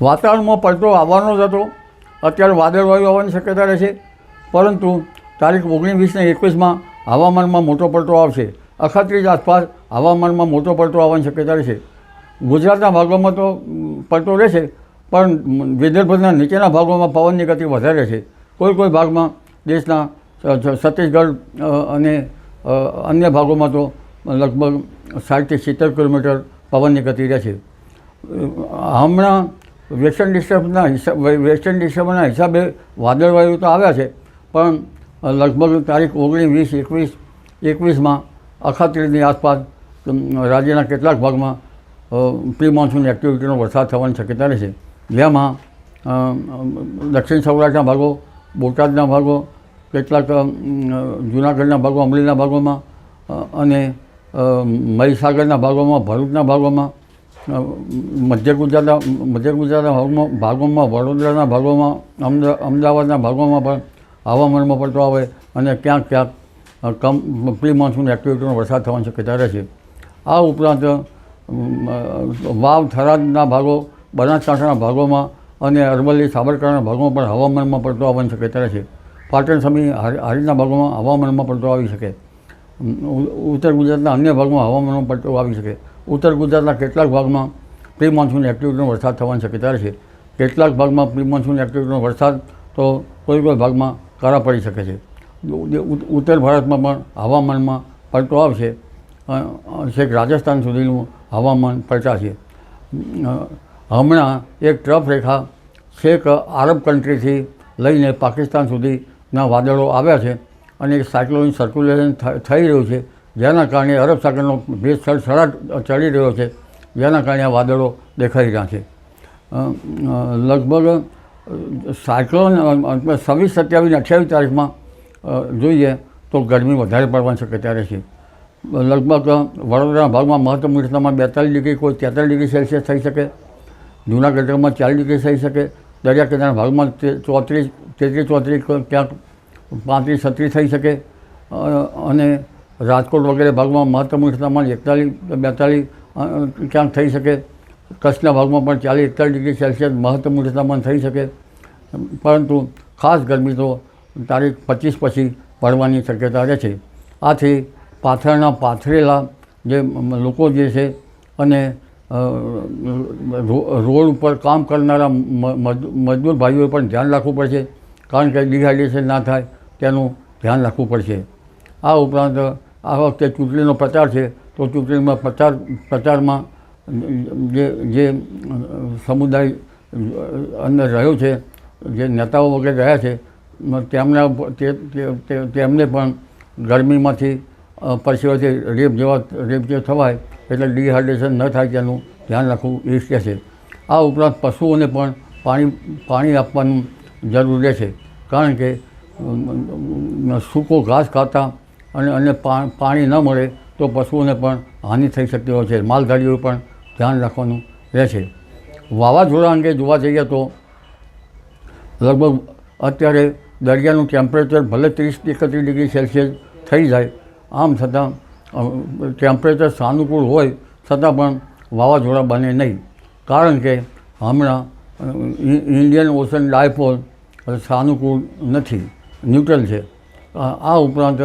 વાતાવરણમાં પલટો આવવાનો જ હતો. અત્યારે વાદળવાયુ આવવાની શક્યતા રહેશે, પરંતુ તારીખ 19, 20 અને 21માં હવામાનમાં મોટો પલટો આવશે. અખાત્રીજ આસપાસ હવામાનમાં મોટો પલટો આવવાની શક્યતા રહેશે. ગુજરાતના ભાગોમાં તો પલટો રહેશે, પણ વિદર્ભના નીચેના ભાગોમાં પવનની ગતિ વધારે છે. કોઈ ભાગમાં દેશના છત્તીસગઢ અને અન્ય ભાગોમાં તો લગભગ 60 થી 70 કિલોમીટર પવનની ગતિ રહેશે. હમણાં વેસ્ટર્ન ડિસ્ટર્બના હિસાબે વાદળવાયુ તો આવ્યા છે, પણ લગભગ તારીખ 19, 20, 21માં અખાત્રીજની આસપાસ રાજ્યના કેટલાક ભાગમાં પ્રી મોન્સૂન એક્ટિવિટીનો વરસાદ થવાની શક્યતા રહેશે. જેમાં દક્ષિણ સૌરાષ્ટ્રના ભાગો, બોટાદના ભાગો, કેટલાક જૂનાગઢના ભાગો, અમરેલીના ભાગોમાં અને મહીસાગરના ભાગોમાં, ભરૂચના ભાગોમાં, મધ્ય ગુજરાતના ભાગોમાં, વડોદરાના ભાગોમાં, અમદાવાદના ભાગોમાં પણ હવામાનમાં પલટો આવે અને ક્યાંક પ્રી મોન્સૂન એક્ટિવિટીનો વરસાદ થવાની શક્યતા રહેશે. આ ઉપરાંત વાવ, થરાદના ભાગો, બનાસકાંઠાના ભાગોમાં અને અરવલ્લી, સાબરકાંઠાના ભાગોમાં પણ હવામાનમાં પલટો આવવાની શક્યતા રહેશે. પાટણ, સમી, હારીના ભાગોમાં હવામાનમાં પલટો આવી શકે. ઉત્તર ગુજરાતના અન્ય ભાગમાં હવામાનમાં પલટો આવી શકે. ઉત્તર ગુજરાતના કેટલાક ભાગમાં પ્રી મોન્સૂન એક્ટિવિટીનો વરસાદ થવાની શક્યતા રહેશે. કેટલાક ભાગમાં પ્રી મોન્સૂન એક્ટિવિટીનો વરસાદ તો કોઈ ભાગમાં કરા પડી શકે છે. ઉત્તર ભારતમાં પણ હવામાનમાં પલટો આવશે. છેક રાજસ્થાન સુધીનું હવામાન પલટાશે. હમણાં એક ટ્રફ રેખા છેક આરબ કન્ટ્રીથી લઈને પાકિસ્તાન સુધીના વાદળો આવ્યા છે અને એક સાયક્લોનિક સર્ક્યુલેશન થઈ રહ્યું છે, જેના કારણે અરબ સાગરનો ભેજ સળસળાટ ચડી રહ્યો છે, જેના કારણે આ વાદળો દેખાઈ રહ્યા છે. લગભગ સાયક્લોન 26, 27 અને 28 તારીખમાં જોઈએ તો ગરમી વધારે પડવાની શક્યતા રહેશે. લગભગ વડોદરાના ભાગમાં મહત્તમ ઉષ્ણતામાન 42 ડિગ્રી, કોઈ 43 ડિગ્રી સેલ્સિયસ થઈ શકે. જૂનાગઢમાં 40 ડિગ્રી થઈ શકે. દરિયા કિનારાના ભાગમાં 33, 34, ક્યાંક 35, 36 થઈ શકે. અને રાજકોટ વગેરે ભાગમાં મહત્તમ ઉષ્ણતામાન 41, 42 ક્યાંક થઈ શકે. કચ્છના ભાગમાં પણ 40, 41 ડિગ્રી સેલ્સિયસ મહત્તમ ઉષ્ણતામાન થઈ શકે. પરંતુ ખાસ ગરમી તો તારીખ 25 પછી પડવાની શક્યતા રહે છે. આથી પાથરેલા જે લોકો જે છે અને રોડ ઉપર કામ કરનારા મજદૂર ભાઈઓએ પણ ધ્યાન રાખવું પડશે, કારણ કે ડિહાઇડ્રેશન ના થાય તેનું ધ્યાન રાખવું પડશે. આ ઉપરાંત આ વખતે ચૂંટણીનો પ્રચાર છે, તો ચૂંટણીમાં પ્રચારમાં જે સમુદાય અંદર રહ્યો છે, જે નેતાઓ વગેરે રહ્યા છે, તેમને પણ ગરમીમાંથી પરસેવાથી રેપ જે થવાય એટલે ડિહાઇડ્રેશન ન થાય તેનું ધ્યાન રાખવું એ છે. આ ઉપરાંત પશુઓને પણ પાણી આપવાનું જરૂર રહે છે, કારણ કે સૂકો ઘાસ ખાતા અને પાણી ન મળે તો પશુઓને પણ હાનિ થઈ શકતી હોય છે. માલધારીઓએ પણ ધ્યાન રાખવાનું રહે છે. વાવાઝોડા અંગે જોવા જઈએ તો લગભગ અત્યારે દરિયાનું ટેમ્પરેચર ભલે 30, 31 ડિગ્રી સેલ્સિયસ થઈ જાય, આમ છતાં ટેમ્પરેચર સાનુકૂળ હોય છતાં પણ વાવાઝોડા બને નહીં, કારણ કે હમણાં ઇન્ડિયન ઓશન ડાયપોલ સાનુકૂળ નથી, ન્યુટ્રલ છે. આ ઉપરાંત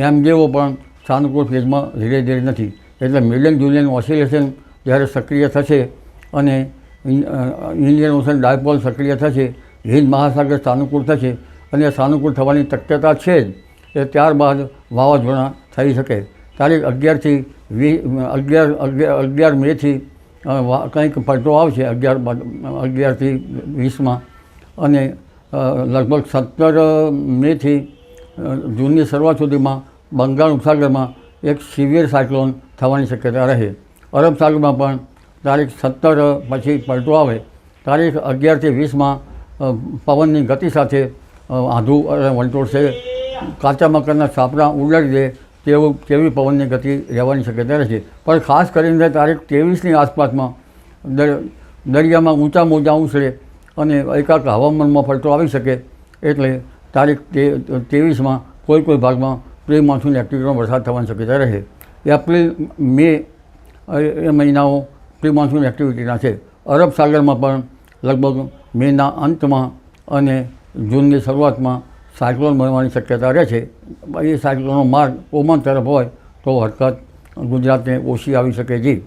એમજેઓ પણ સાનુકૂળ ફેઝમાં ધીરે ધીરે નથી. એટલે મિડલ જુલિયન ઓસિલેશન જ્યારે સક્રિય થશે અને ઇન્ડિયન ઓશન ડાયપોલ સક્રિય થશે, હિન્દ મહાસાગર સાનુકૂળ થશે અને સાનુકૂળ થવાની શક્યતા છે જ. એ ત્યારબાદ વાવાઝોડા થઈ શકે. તારીખ 11 મેથી કંઈક પલટો આવશે, 11થી 20માં, અને લગભગ 17 મેથી જૂનની શરૂઆત સુધીમાં બંગાળ ઉપસાગરમાં એક સિવિયર સાયક્લોન થવાની શક્યતા રહે. અરબ સાગરમાં પણ તારીખ 17 પછી પલટો આવે. તારીખ 11થી 20માં પવનની ગતિ સાથે આંધું વંટોળશે, કાચા મકાનના છાપરા ઉડાડી દે તેવી પવનની ગતિ રહેવાની શક્યતા રહેશે. પણ ખાસ કરીને તારીખ 23ની આસપાસમાં દરિયામાં ઊંચા મોજા ઉછળે અને એકાક હવામાનમાં પલટો આવી શકે. એટલે તારીખ 23માં કોઈ ભાગમાં પ્રી મોન્સૂન એક્ટિવિટીનો વરસાદ થવાની શક્યતા રહે. એપ્રિલ, મે એ મહિનાઓ પ્રી મોન્સૂન એક્ટિવિટીના છે. અરબ સાગરમાં પણ લગભગ મેના અંતમાં અને જૂનની શરૂઆતમાં સાયક્લોન બનવાની શક્યતા રહે છે. એ સાયક્લોનનો માર્ગ ઓમાન તરફ હોય તો હરકત ગુજરાતને ઓછી આવી શકે છે.